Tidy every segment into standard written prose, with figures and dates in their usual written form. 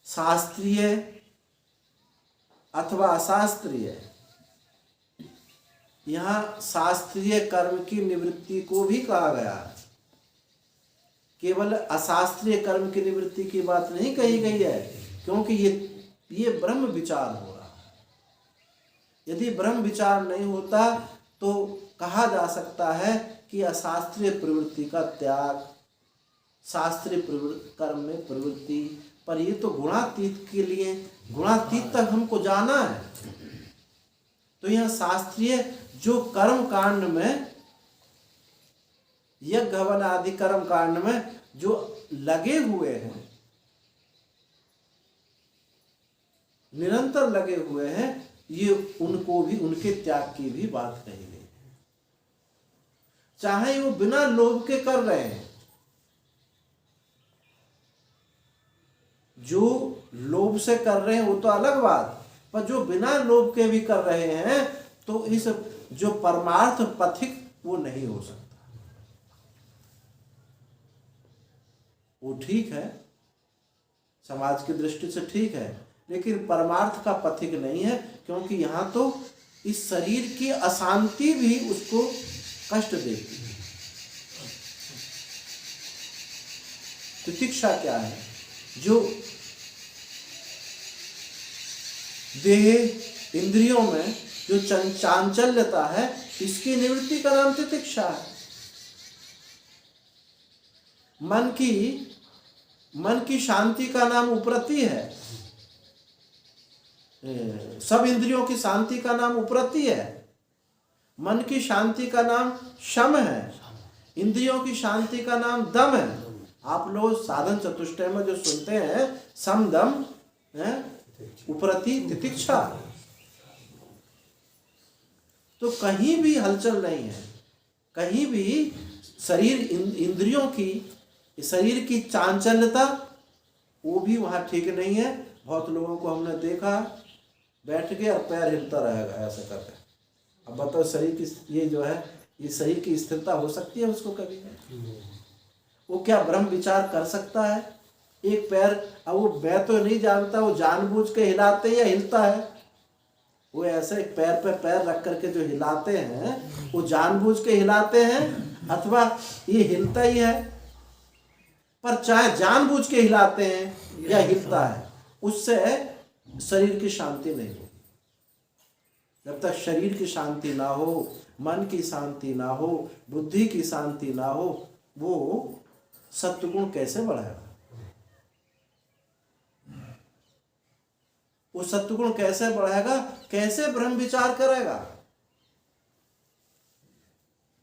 शास्त्रीय अथवा अशास्त्रीय, यहाँ शास्त्रीय कर्म की निवृत्ति को भी कहा गया है। केवल अशास्त्रीय कर्म की निवृत्ति की बात नहीं कही गई है, क्योंकि ये ब्रह्म विचार हो रहा है। यदि ब्रह्म विचार नहीं होता तो कहा जा सकता है कि अशास्त्रीय प्रवृत्ति का त्याग, शास्त्रीय कर्म में प्रवृत्ति, पर ये तो गुणातीत के लिए, गुणातीत तक हमको जाना है। तो यह शास्त्रीय जो कर्म कांड में, यज्ञ हवन आदि कर्म कांड में जो लगे हुए हैं, निरंतर लगे हुए हैं, ये उनको भी, उनके त्याग की भी बात कही गई है। चाहे वो बिना लोभ के कर रहे हैं, जो लोभ से कर रहे हैं वो तो अलग बात, पर जो बिना लोभ के भी कर रहे हैं तो इस जो परमार्थ पथिक वो नहीं हो सकता। वो ठीक है, समाज की दृष्टि से ठीक है, लेकिन परमार्थ का पथिक नहीं है, क्योंकि यहां तो इस शरीर की अशांति भी उसको कष्ट देती है। तितिक्षा क्या है? जो देह इंद्रियों में जो चांचल्यता है, इसकी निवृत्ति का नाम तितिक्षा है। मन की शांति का नाम उपरति है। सब इंद्रियों की शांति का नाम उपरति है। मन की शांति का नाम शम है। इंद्रियों की शांति का नाम दम है। आप लोग साधन चतुष्टय में जो सुनते हैं, सम दम उपरति तितिक्षा, तो कहीं भी हलचल नहीं है, कहीं भी शरीर इंद्रियों की, शरीर की चांचल्यता वो भी वहां ठीक नहीं है। बहुत लोगों को हमने देखा बैठ के और पैर हिलता रहेगा ऐसे करके। अब बताओ, शरीर की ये जो है, ये शरीर की स्थिरता हो सकती है उसको कभी? वो क्या ब्रह्म विचार कर सकता है? एक पैर, अब वो मैं तो नहीं जानता वो जानबूझ के हिलाते या हिलता है। वो ऐसे एक पैर पे पैर रख करके जो हिलाते हैं, वो जानबूझ के हिलाते हैं अथवा ये हिलता ही है। पर चाहे जानबूझ के हिलाते हैं या हिलता है, उससे शरीर की शांति नहीं होगी। जब तक शरीर की शांति ना हो, मन की शांति ना हो, बुद्धि की शांति ना हो, वो सत्वगुण कैसे बढ़ेगा? वो सत्वगुण कैसे बढ़ेगा? कैसे ब्रह्म विचार करेगा?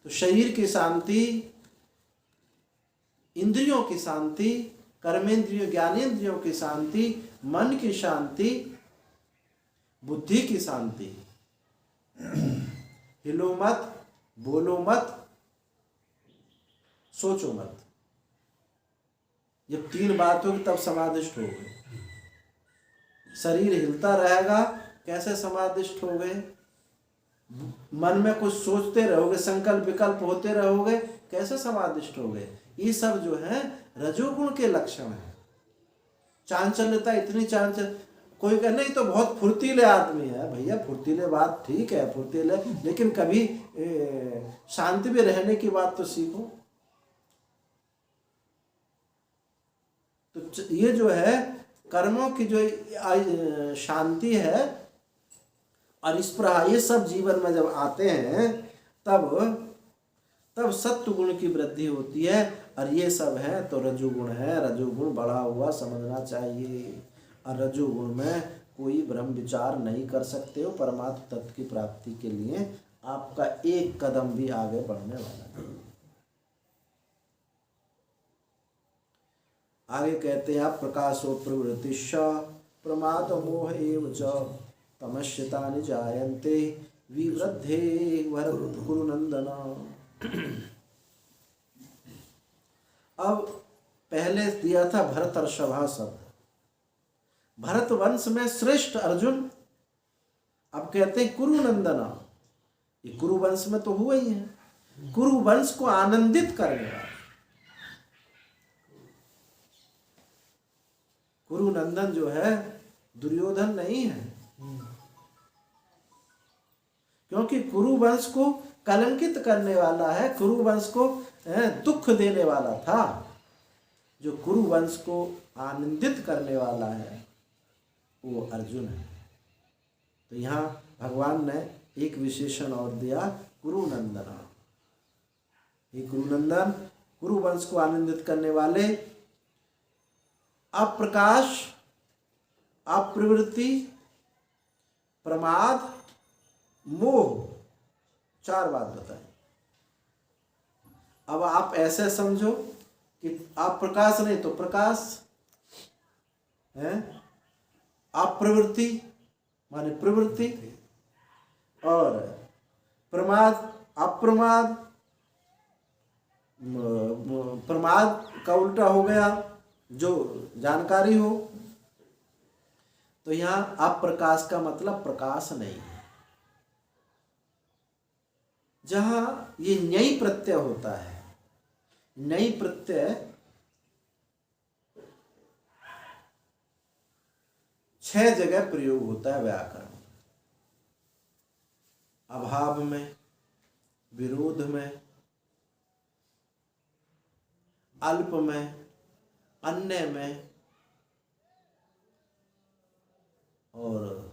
तो शरीर की शांति, इंद्रियों की शांति, कर्मेंद्रियों ज्ञानेंद्रियों की शांति, मन की शांति, बुद्धि की शांति, हिलो मत, बोलो मत, सोचो मत, जब तीन बात होगी तब समाधिष्ट हो गए। शरीर हिलता रहेगा, कैसे समाधिष्ट हो गए? मन में कुछ सोचते रहोगे, संकल्प विकल्प होते रहोगे, कैसे समाधिष्ट हो गए? ये सब जो है रजोगुण के लक्षण है। चांचल्यता, इतनी चांचल, कोई कहे नहीं तो बहुत फुर्तीले आदमी है। भैया फुर्तीले बात ठीक है, फुर्तीले, लेकिन कभी शांति में रहने की बात तो सीखो। तो ये जो है कर्मों की जो शांति है और स्पृहा, ये सब जीवन में जब आते हैं तब सत्व गुण की वृद्धि होती है। और ये सब है तो रजोगुण है। रजोगुण बढ़ा हुआ समझना चाहिए। और रजोगुण में कोई ब्रह्म विचार नहीं कर सकते हो। परमात्म तत्व की प्राप्ति के लिए आपका एक कदम भी आगे बढ़ने वाला नहीं। आगे कहते हैं, प्रकाशो प्रवृत्तिश्च प्रमाद मोह एव च तमस्यतानि जायन्ते विवृद्धे भरत कुरुनंदन। अब पहले दिया था भरत और सभा शब्द, भरत वंश में श्रेष्ठ अर्जुन। अब कहते हैं कुरुनंदन, ये कुरु वंश में तो हुआ ही है। कुरु वंश को आनंदित करने वाला, कुरुनंदन जो है दुर्योधन नहीं है, क्योंकि कुरु वंश को कलंकित करने वाला है, कुरु वंश को दुख देने वाला था। जो कुरु वंश को आनंदित करने वाला है वो अर्जुन है। तो यहाँ भगवान ने एक विशेषण और दिया, कुरुनंदन। ये कुरुनंदन कुरु वंश को आनंदित करने वाले, अप्रकाश, अप्रवृत्ति, प्रमाद, मोह, 4 बात बताएं। अब आप ऐसे समझो कि आप प्रकाश नहीं तो प्रकाश है, अप्रवृत्ति माने प्रवृत्ति, और प्रमाद, अप्रमाद, प्रमाद का उल्टा हो गया जो जानकारी हो। तो यहाँ अप्रकाश का मतलब प्रकाश नहीं है। जहां ये न्यायी प्रत्यय होता है, न्यायी प्रत्यय 6 जगह प्रयोग होता है व्याकरण में। अभाव में, विरोध में, अल्प में, अन्य में और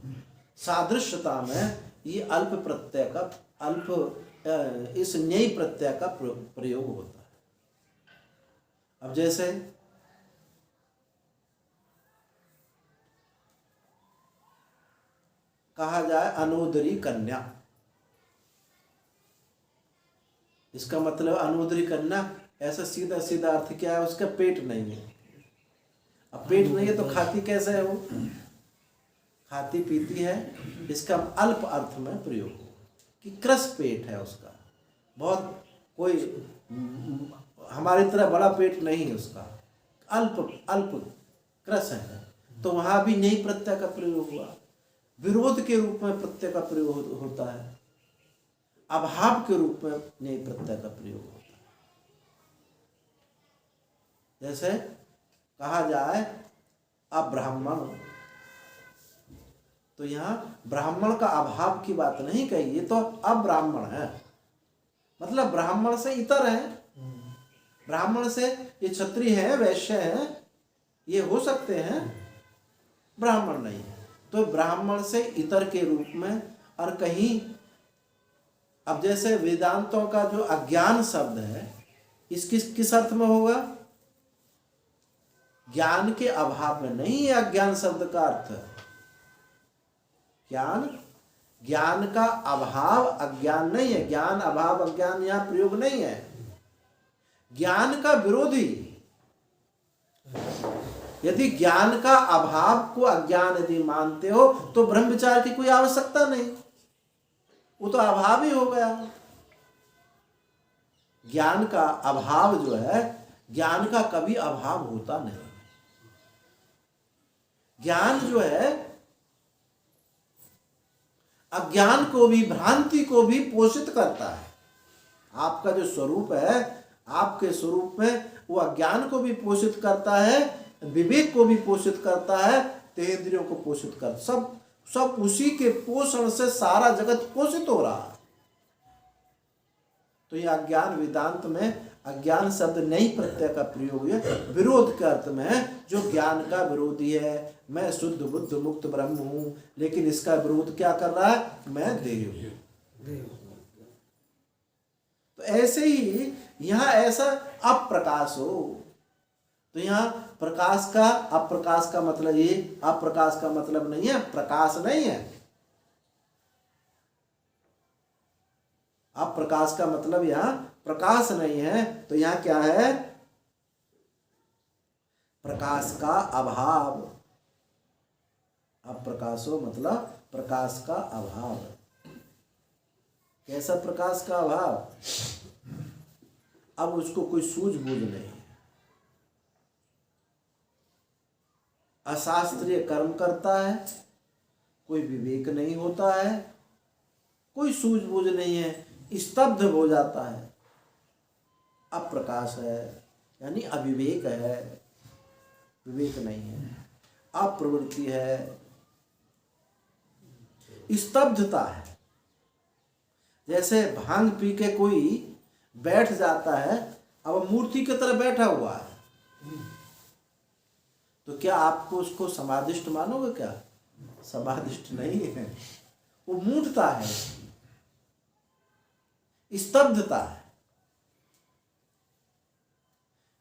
सादृश्यता में। ये अल्प प्रत्यय का, अल्प इस न्यायी प्रत्यय का प्रयोग होता है। अब जैसे कहा जाए अनोदरी कन्या, इसका मतलब अनोदरी कन्या, ऐसा सीधा सीधा अर्थ क्या है उसका? पेट नहीं है। अब पेट नहीं है तो खाती कैसे है वो? खाती पीती है। इसका अल्प अर्थ में प्रयोग हो कि क्रस पेट है उसका, बहुत कोई हमारी तरह बड़ा पेट नहीं है उसका, अल्प अल्प क्रस है। तो वहां भी न्यायी प्रत्यय का प्रयोग हुआ। विरोध के रूप में प्रत्यय का प्रयोग होता है, अभाव के रूप में न्यायी प्रत्यय का प्रयोग होता है। जैसे कहा जाए अब्राह्मण, तो यहाँ ब्राह्मण का अभाव की बात नहीं कही, ये तो अब्राह्मण है, मतलब ब्राह्मण से इतर है। ब्राह्मण से ये क्षत्रिय है, वैश्य है, ये हो सकते हैं, ब्राह्मण नहीं है। तो ब्राह्मण से इतर के रूप में। और कहीं अब जैसे वेदांतों का जो अज्ञान शब्द है, इस किस अर्थ में होगा? ज्ञान के अभाव में नहीं है अज्ञान शब्द का अर्थ। ज्ञान का अभाव अज्ञान नहीं है, ज्ञान अभाव अज्ञान यहां प्रयोग नहीं है। ज्ञान का विरोधी। यदि ज्ञान का अभाव को अज्ञान यदि मानते हो तो ब्रह्म विचार की कोई आवश्यकता नहीं, वो तो अभाव ही हो गया। ज्ञान का अभाव जो है, ज्ञान का कभी अभाव होता नहीं। ज्ञान जो है अज्ञान को भी, भ्रांति को भी पोषित करता है। आपका जो स्वरूप है, आपके स्वरूप में वो अज्ञान को भी पोषित करता है, विवेक को भी पोषित करता है, तेन्द्रियों को पोषित करता, सब उसी के पोषण से सारा जगत पोषित हो रहा है। तो ये अज्ञान वेदांत में अज्ञान शब्द नहीं प्रत्यय का प्रयोग है, विरोध के अर्थ में है, जो ज्ञान का विरोधी है। मैं शुद्ध बुद्ध मुक्त ब्रह्म हूं, लेकिन इसका विरोध क्या कर रहा है? मैं देव हूं। तो ऐसे ही यहां ऐसा अप्रकाश हो, तो यहां प्रकाश का, अप्रकाश का मतलब ये, अप्रकाश का मतलब नहीं है प्रकाश नहीं है। अप्रकाश का मतलब यहां प्रकाश नहीं है। तो यहां क्या है? प्रकाश का अभाव। अप्रकाशो मतलब प्रकाश का अभाव। कैसा प्रकाश का अभाव? अब उसको कोई सूझबूझ नहीं, अशास्त्रीय कर्म करता है, कोई विवेक नहीं होता है, कोई सूझबूझ नहीं है, स्तब्ध हो जाता है। अप्रकाश है यानी अविवेक है, विवेक नहीं है। अप्रवृत्ति है, स्तब्धता है। जैसे भांग पी के कोई बैठ जाता है, अब मूर्ति की तरह बैठा हुआ है, तो क्या आपको उसको समाधिष्ट मानोगे? क्या समाधिष्ट नहीं है, वो मूढ़ता है, स्तब्धता है।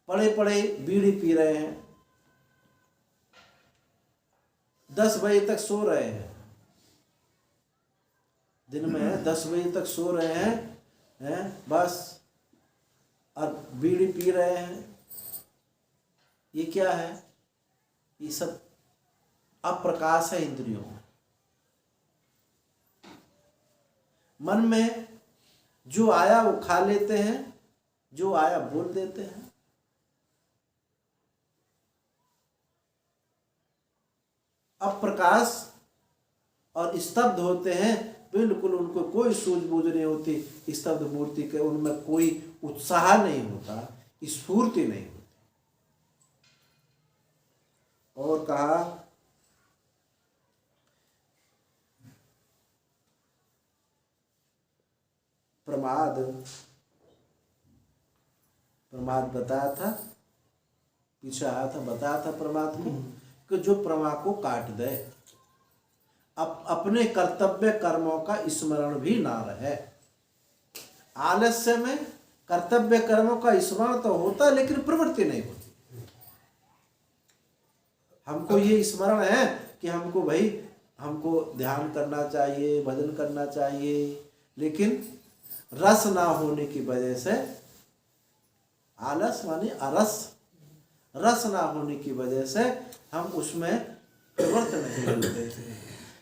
पड़े पड़े बीड़ी पी रहे हैं, 10 बजे तक सो रहे हैं, दिन में 10 बजे तक सो रहे हैं बस, और बीड़ी पी रहे हैं। ये क्या है? ये सब अप्रकाश है इंद्रियों में। मन में जो आया वो खा लेते हैं, जो आया बोल देते हैं। अप्रकाश और स्तब्ध होते हैं, बिल्कुल उनको कोई सूझबूझ नहीं होती, स्तब्ध मूर्ति के उनमें कोई उत्साह नहीं होता, स्फूर्ति नहीं होती। और कहा प्रमाद बताया था, पीछे आया था, बताया था प्रमाद को कि जो प्रमा को काट दे, अपने कर्तव्य कर्मों का स्मरण भी ना रहे। आलस्य में कर्तव्य कर्मों का स्मरण तो होता, लेकिन प्रवृत्ति नहीं होती। हमको ये स्मरण है कि हमको ध्यान करना चाहिए, भजन करना चाहिए, लेकिन रस ना होने की वजह से, आलस माने अरस, रस ना होने की वजह से हम उसमें प्रवृत्त नहीं होते,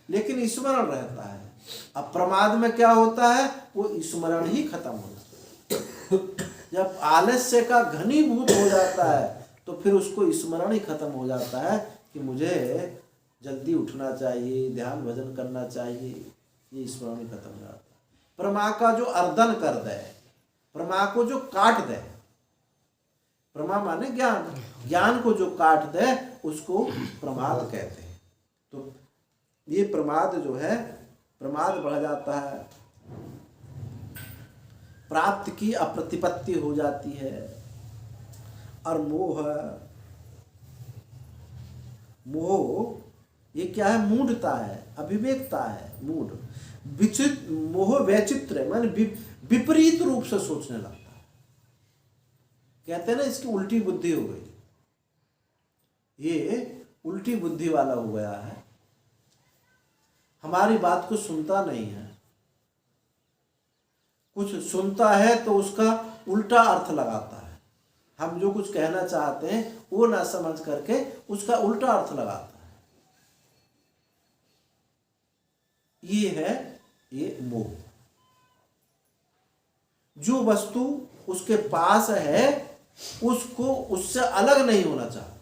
लेकिन स्मरण रहता है। अब प्रमाद में क्या होता है? वो स्मरण ही खत्म हो जाता है। जब आलस्य का घनीभूत हो जाता है तो फिर उसको स्मरण ही खत्म हो जाता है कि मुझे जल्दी उठना चाहिए, ध्यान भजन करना चाहिए, ये स्मरण ही खत्म हो जाता है। प्रमा का जो अर्दन कर दे, प्रमा को जो काट दे, प्रमा माने ज्ञान, ज्ञान को जो काट दे उसको प्रमाद कहते हैं। तो ये प्रमाद जो है, प्रमाद बढ़ जाता है, प्राप्त की अप्रतिपत्ति हो जाती है। और मोह ये क्या है? मूढ़ता है, अविवेकता है, मूढ़। मोह वैचित्र माने विपरीत रूप से सोचने लगता है। कहते हैं ना, इसकी उल्टी बुद्धि हो गई, ये उल्टी बुद्धि वाला हो गया है, हमारी बात को सुनता नहीं है, कुछ सुनता है तो उसका उल्टा अर्थ लगाता है। हम जो कुछ कहना चाहते हैं वो ना समझ करके उसका उल्टा अर्थ लगाता है। ये है ये मोह। जो वस्तु उसके पास है उसको उससे अलग नहीं होना चाहता।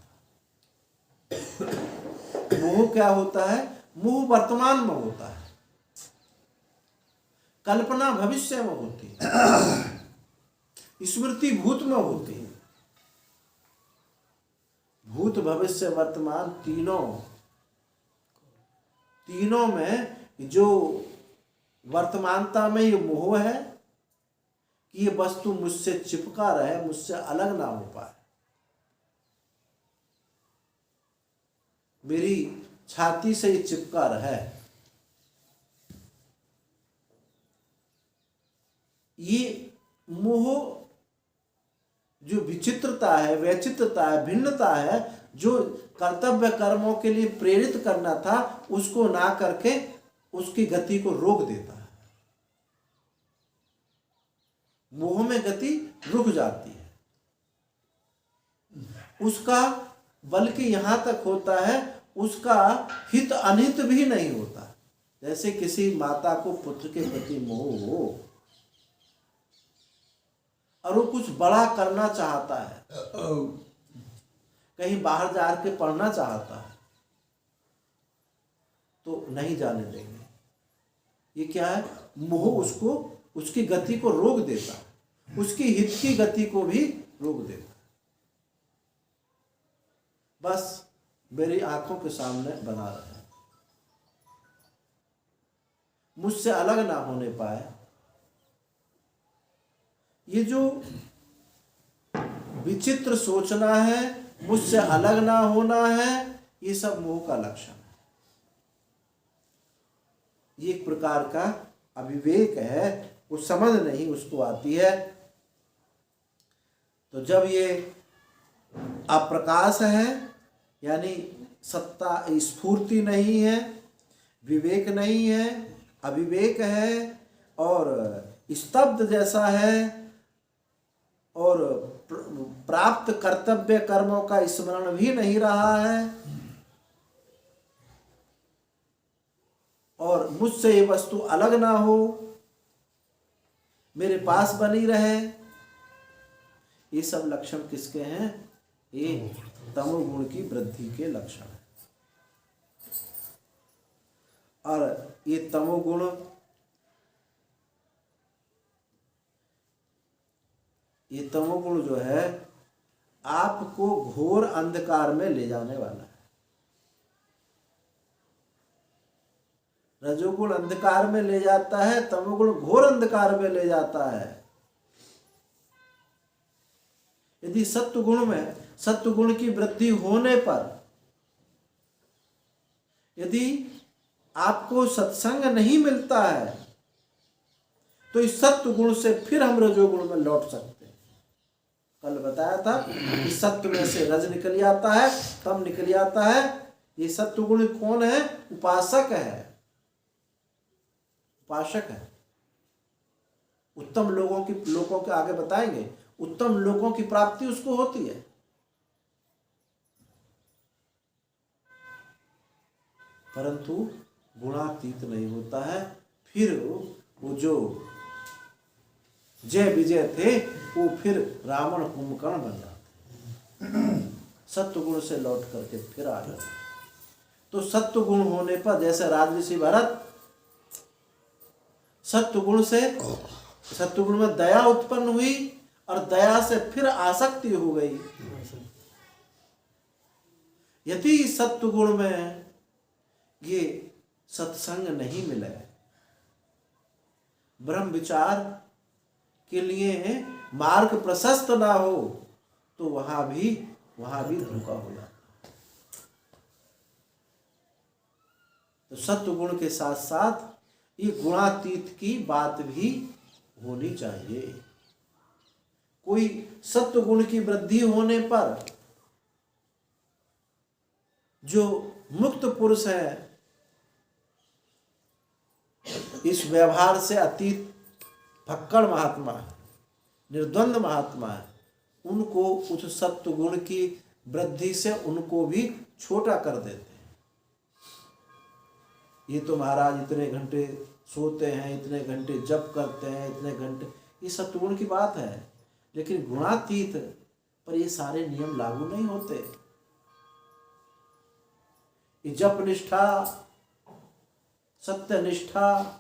मोह क्या होता है? मोह वर्तमान में होता है, कल्पना भविष्य में होती है, स्मृति भूत में होती है। भूत भविष्य वर्तमान तीनों में जो वर्तमानता में ये मोह है कि ये वस्तु मुझसे चिपका रहे, मुझसे अलग ना हो पाए। मेरी छाती से ये चिपका रहे, ये मोह जो विचित्रता है, वैचित्रता है, भिन्नता है, जो कर्तव्य कर्मों के लिए प्रेरित करना था उसको ना करके उसकी गति को रोक देता है। मोह में गति रुक जाती है उसका, बल्कि यहां तक होता है उसका हित अनहित भी नहीं होता। जैसे किसी माता को पुत्र के प्रति मोह हो और वो कुछ बड़ा करना चाहता है, कहीं बाहर जाकर पढ़ना चाहता है, तो नहीं जाने देंगे। ये क्या है? मोह उसको उसकी गति को रोक देता है, उसकी हित की गति को भी रोक देता है। बस मेरी आंखों के सामने बना रहे, मुझसे अलग ना होने पाए। ये जो विचित्र सोचना है, मुझसे अलग ना होना है, ये सब मोह का लक्षण है। ये एक प्रकार का अविवेक है, वो समझ नहीं उसको आती है। तो जब ये अप्रकाश है, यानी सत्ता स्फूर्ति नहीं है, विवेक नहीं है, अविवेक है और स्तब्ध जैसा है, और प्राप्त कर्तव्य कर्मों का स्मरण भी नहीं रहा है, और मुझसे ये वस्तु अलग ना हो, मेरे पास बनी रहे, ये सब लक्षण किसके हैं? ये तमोगुण की वृद्धि के लक्षण है। और ये तमोगुण जो है आपको घोर अंधकार में ले जाने वाला है। रजोगुण अंधकार में ले जाता है, तमोगुण घोर अंधकार में ले जाता है। यदि सत्वगुण की वृद्धि होने पर यदि आपको सत्संग नहीं मिलता है, तो इस सत्वगुण से फिर हम रजोगुण में लौट सकते हैं। कल बताया था कि सत्व में से रज निकल आता है, तम निकल आता है। ये सत्वगुण कौन है? उपासक है, उपासक है। उत्तम लोगों के आगे बताएंगे, उत्तम लोगों की प्राप्ति उसको होती है। परंतु गुणातीत नहीं होता है। फिर वो जो जय विजय थे, वो फिर रावण कुंभकर्ण बन जाते, सत्वगुण से लौट करके फिर आ जाते। तो सत्वगुण होने पर, जैसे राजऋषि भरत, सत्वगुण में दया उत्पन्न हुई और दया से फिर आसक्ति हो गई। यदि सत्वगुण में ये सत्संग नहीं मिले, ब्रह्म विचार के लिए मार्ग प्रशस्त ना हो, तो वहां भी धोखा हो जाता। तो सत्वगुण के साथ साथ ये गुणातीत की बात भी होनी चाहिए। कोई सत्वगुण की वृद्धि होने पर जो मुक्त पुरुष है, इस व्यवहार से अतीत फक्कड़ महात्मा है, निर्द्वंद महात्मा है, उनको उस सत्वगुण की वृद्धि से उनको भी छोटा कर देते हैं। ये तो महाराज इतने घंटे सोते हैं, इतने घंटे जप करते हैं, इतने घंटे, ये सत्वगुण की बात है। लेकिन गुणातीत पर ये सारे नियम लागू नहीं होते। ये जप निष्ठा, सत्य निष्ठा,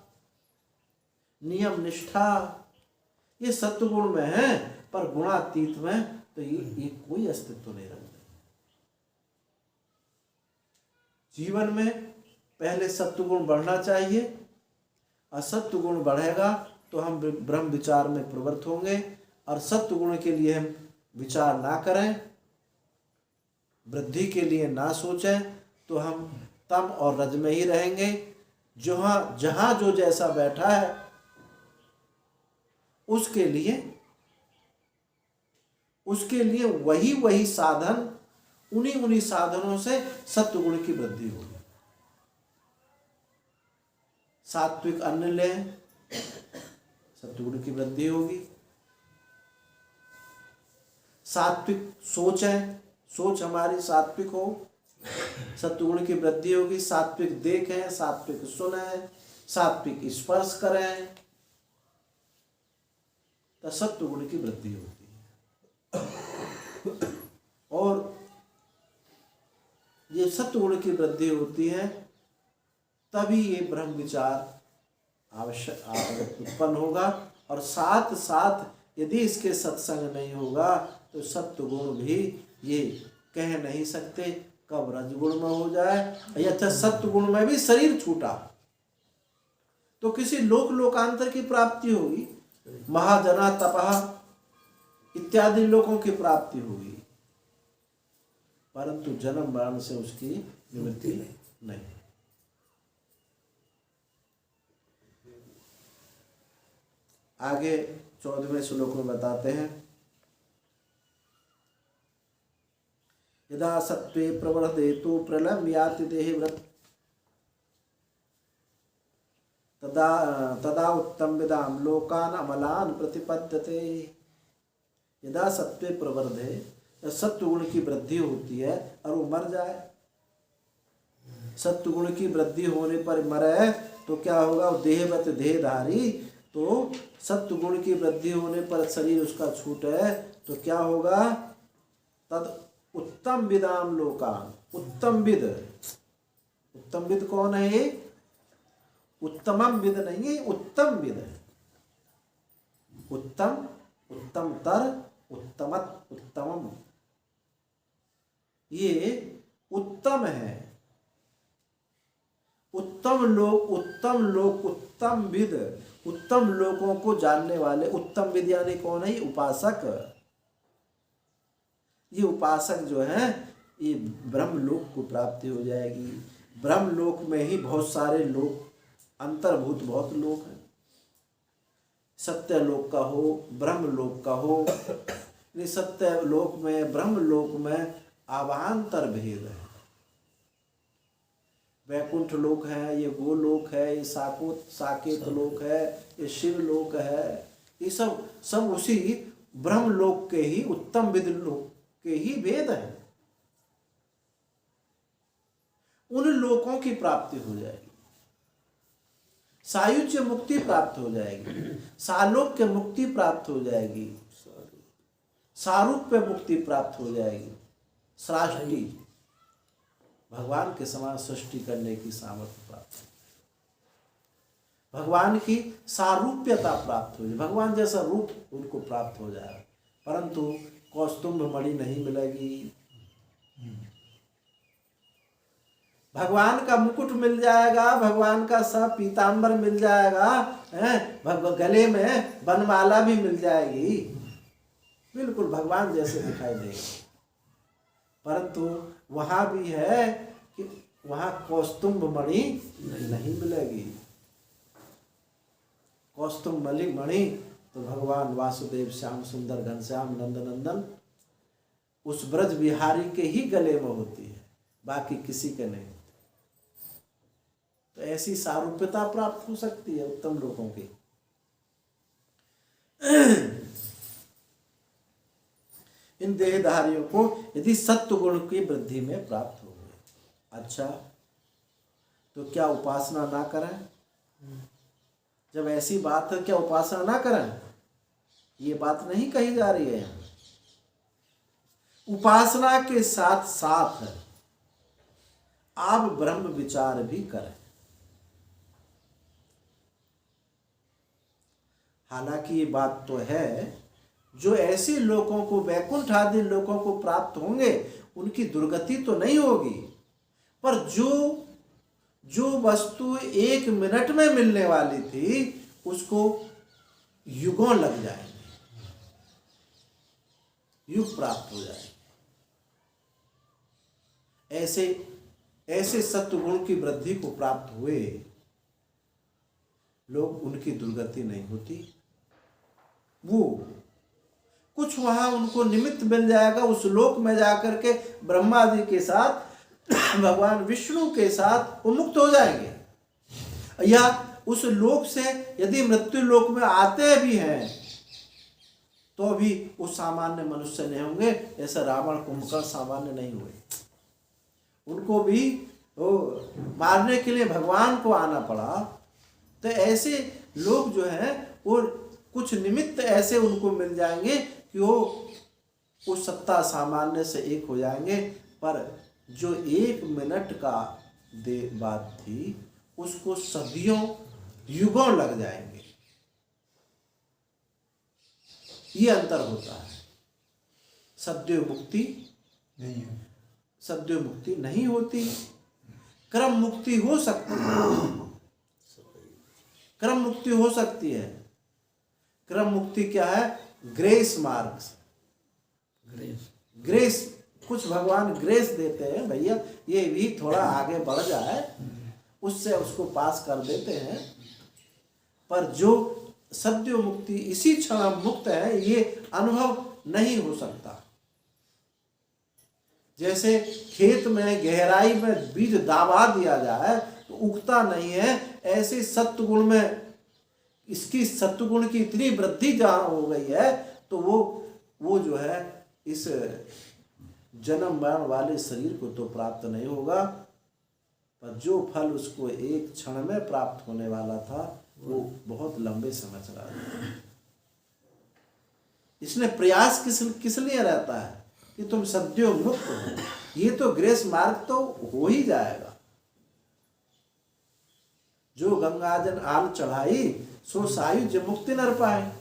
नियम निष्ठा, ये सत्वगुण में है, पर गुणातीत में तो ये कोई अस्तित्व नहीं रखते। जीवन में पहले सत्वगुण बढ़ना चाहिए, और सत्वगुण बढ़ेगा तो हम ब्रह्म विचार में प्रवृत्त होंगे। और सत्वगुण के लिए हम विचार ना करें, वृद्धि के लिए ना सोचें, तो हम तम और रज में ही रहेंगे। जहां जो जैसा बैठा है, उसके लिए वही साधन, उन्हीं साधनों से सत्वगुण की वृद्धि होगी। सात्विक अन्न लें, सत्वगुण की वृद्धि होगी। सात्विक सोच हमारी सात्विक हो, सत्वगुण की वृद्धि होगी। सात्विक देखें, सात्विक सुनें, सात्विक स्पर्श करें, तो सत्वगुण की वृद्धि होती है। और ये सत्वगुण की वृद्धि होती है, तभी ये ब्रह्म विचार आवश्यक उत्पन्न होगा। और साथ साथ यदि इसके सत्संग नहीं होगा, तो सत्वगुण भी ये कह नहीं सकते, कब रजगुण में हो जाए या अच्छा सत्व गुण में भी शरीर छूटा तो किसी लोकांतर की प्राप्ति होगी, महाजना तपह इत्यादि लोगों की प्राप्ति होगी, परंतु जन्म मरण से उसकी निवृत्ति नहीं। आगे 14वें श्लोक में बताते हैं, यदा सत्त्वे प्रवर्धेतु प्रलम्ब्याति देहव्रत तदा उत्तम विदाम लोकान अमलान प्रतिपद्यते। यदा सत्त्वे प्रवर्धे, सत्व गुण की वृद्धि होती है और वो मर जाए, सत्व गुण की वृद्धि होने पर मरे तो क्या होगा, वो देहवत देहधारी, तो सत्व गुण की वृद्धि होने पर शरीर उसका छूटे तो क्या होगा, तद उत्तम विदाम लोकान, उत्तम विद, उत्तम विद कौन है ये, उत्तमम विद नहीं है, उत्तम विद है, उत्तम उत्तमतर उत्तमत उत्तमम, ये उत्तम है, उत्तम लोक उत्तम विद, उत्तम लोगों को जानने वाले, उत्तम विद यानी कौन है, उपासक। ये उपासक जो है ये ब्रह्म लोक को प्राप्ति हो जाएगी। ब्रह्म लोक में ही बहुत सारे लोक अंतर्भूत, बहुत लोक हैं, सत्य लोक का हो, ब्रह्म लोक का हो, सत्य लोक में ब्रह्म लोक में आवांतर भेद है। वैकुंठ लोक है, ये गोलोक है, ये साकेत लोक है, ये शिव लोक है, ये सब उसी ब्रह्म लोक के ही, उत्तम विद लोक के ही भेद है। उन लोकों की प्राप्ति हो जाएगी, सायुज्य मुक्ति प्राप्त हो जाएगी, सालोक्य मुक्ति प्राप्त हो जाएगी, सारूप्य मुक्ति प्राप्त हो जाएगी, सृष्टि भगवान के समान सृष्टि करने की सामर्थ्य प्राप्त, भगवान की सारूप्यता प्राप्त हो जाए, भगवान जैसा रूप उनको प्राप्त हो जाए, परंतु कौस्तुभ मणि नहीं मिलेगी। भगवान का मुकुट मिल जाएगा, भगवान का सब पीतांबर मिल जाएगा, गले में बनमाला भी मिल जाएगी, बिल्कुल भगवान जैसे दिखाई देंगे, परंतु वहां भी है कि वहां कौस्तुभ मणि नहीं मिलेगी। कौस्तुभ मणि तो भगवान वासुदेव श्याम सुंदर घनश्याम नंदनंदन उस ब्रज बिहारी के ही गले में होती है, बाकी किसी के नहीं। तो ऐसी सारूप्यता प्राप्त हो सकती है उत्तम लोगों की। इन देहधारियों को यदि सत्व गुण की वृद्धि में प्राप्त हो गए, अच्छा तो क्या उपासना ना करें? जब ऐसी बात है क्या उपासना ना करें? ये बात नहीं कही जा रही है यहाँ। उपासना के साथ साथ आप ब्रह्म विचार भी करें। हालांकि ये बात तो है, जो ऐसे लोगों को, वैकुंठ आदि लोगों को प्राप्त होंगे उनकी दुर्गति तो नहीं होगी, पर जो वस्तु 1 मिनट में मिलने वाली थी उसको युगों लग जाएंगे, युग प्राप्त हो जाएंगे। ऐसे सत्वगुण की वृद्धि को प्राप्त हुए लोग, उनकी दुर्गति नहीं होती। वो कुछ वहां उनको निमित्त मिल जाएगा, उस लोक में जाकर के ब्रह्मा जी के साथ, भगवान विष्णु के साथ वो मुक्त हो जाएंगे। या उस लोक से यदि मृत्यु लोक में आते भी हैं तो भी वो सामान्य मनुष्य नहीं होंगे, ऐसा रावण कुंभकर्ण सामान्य नहीं हुए। उनको भी मारने के लिए भगवान को आना पड़ा। तो ऐसे लोग जो हैं वो कुछ निमित्त ऐसे उनको मिल जाएंगे कि वो उस सत्ता सामान्य से एक हो जाएंगे, पर जो 1 मिनट का बात थी उसको सदियों युगों लग जाएंगे। ये अंतर होता है। सद्यो मुक्ति नहीं है, सद्यो मुक्ति नहीं होती। क्रम मुक्ति हो सकती है, क्रम मुक्ति हो सकती है। क्रम मुक्ति क्या है? ग्रेस मार्ग से, ग्रेस, कुछ भगवान ग्रेस देते हैं, भैया ये भी थोड़ा आगे बढ़ जाए, उससे उसको पास कर देते हैं। पर जो सद्यो मुक्ति, इसी क्षण हम मुक्त है, ये अनुभव नहीं हो सकता। जैसे खेत में गहराई में बीज दाबा दिया जाए तो उगता नहीं है, ऐसे सत्वगुण में इसकी सत्वगुण की इतनी वृद्धि जहाँ हो गई है तो वो जो है इस जन्म मरण वाले शरीर को तो प्राप्त नहीं होगा, पर जो फल उसको एक क्षण में प्राप्त होने वाला था वो बहुत लंबे समय चला गया। इसलिए प्रयास किस लिए रहता है कि तुम सद्यो मुक्त हो। ये तो ग्रेस मार्ग तो हो ही जाएगा। जो गंगाजन आल चढ़ाई सो सायुज्य मुक्ति नर पाए।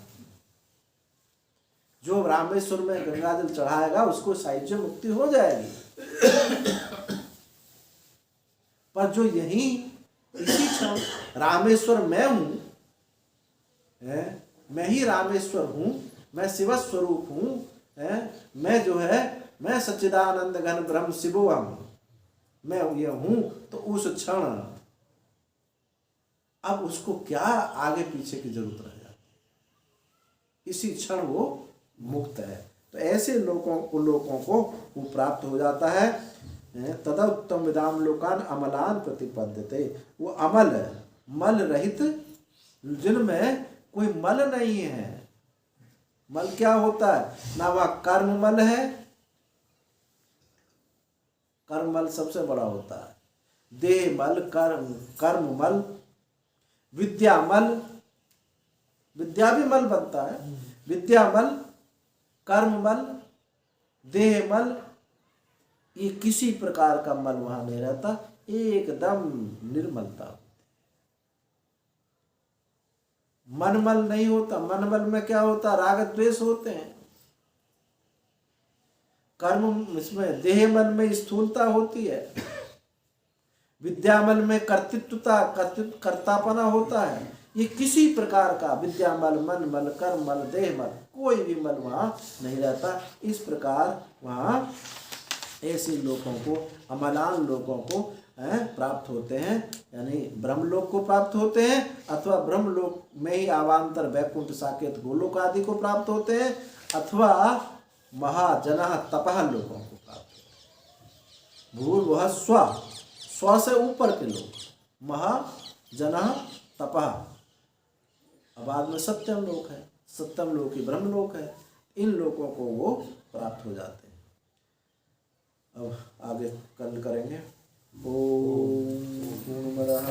जो रामेश्वर में गंगाजल चढ़ाएगा उसको सायुज्य मुक्ति हो जाएगी। पर जो यही इसी क्षण रामेश्वर मैं हूं, मैं ही रामेश्वर हूं, मैं शिव स्वरूप हूं, मैं जो है मैं सच्चिदानंद घन ब्रह्म शिवोहम, मैं ये हूं, तो उस क्षण अब उसको क्या आगे पीछे की जरूरत रह जाती, इसी क्षण वो मुक्त है। तो ऐसे लोगों को वो प्राप्त हो जाता है। तदा उत्तम विदाम लोकान अमलान प्रतिपद्यते। वो अमल, मल रहित, जिनमें कोई मल नहीं है। मल क्या होता है? ना वह कर्म मल है, कर्म मल सबसे बड़ा होता है, देह मल, कर्म मल, विद्या मल, विद्या भी मल बनता है, विद्या मल, कर्म मल, देह मल, ये किसी प्रकार का मल वहां नहीं रहता, एकदम निर्मलता। मनमल नहीं होता। मनमल में क्या होता? राग द्वेष होते हैं। कर्म इसमें देहमल में स्थूलता होती है, विद्यामल में कर्तापना होता है। ये किसी प्रकार का विद्यामल, मनमल, कर्ममल, देहमल, कोई भी मल वहां नहीं रहता। इस प्रकार वहां ऐसे लोगों को, अमलान लोगों को प्राप्त होते हैं, यानी ब्रह्मलोक को प्राप्त होते हैं, अथवा ब्रह्मलोक में ही आवांतर वैकुंठ साकेत गोलोक आदि को प्राप्त होते हैं, अथवा महाजना तपह लोगों को प्राप्त होते हैं। भूर्भुवः स्वः, स्व से ऊपर के लोग, महाजना तपह, अब बाद में सत्यम लोक है, सत्यम लोक ही ब्रह्मलोक है। इन लोगों को वो प्राप्त हो जाते हैं। अब आगे कल करेंगे। ओम पूर्णमदः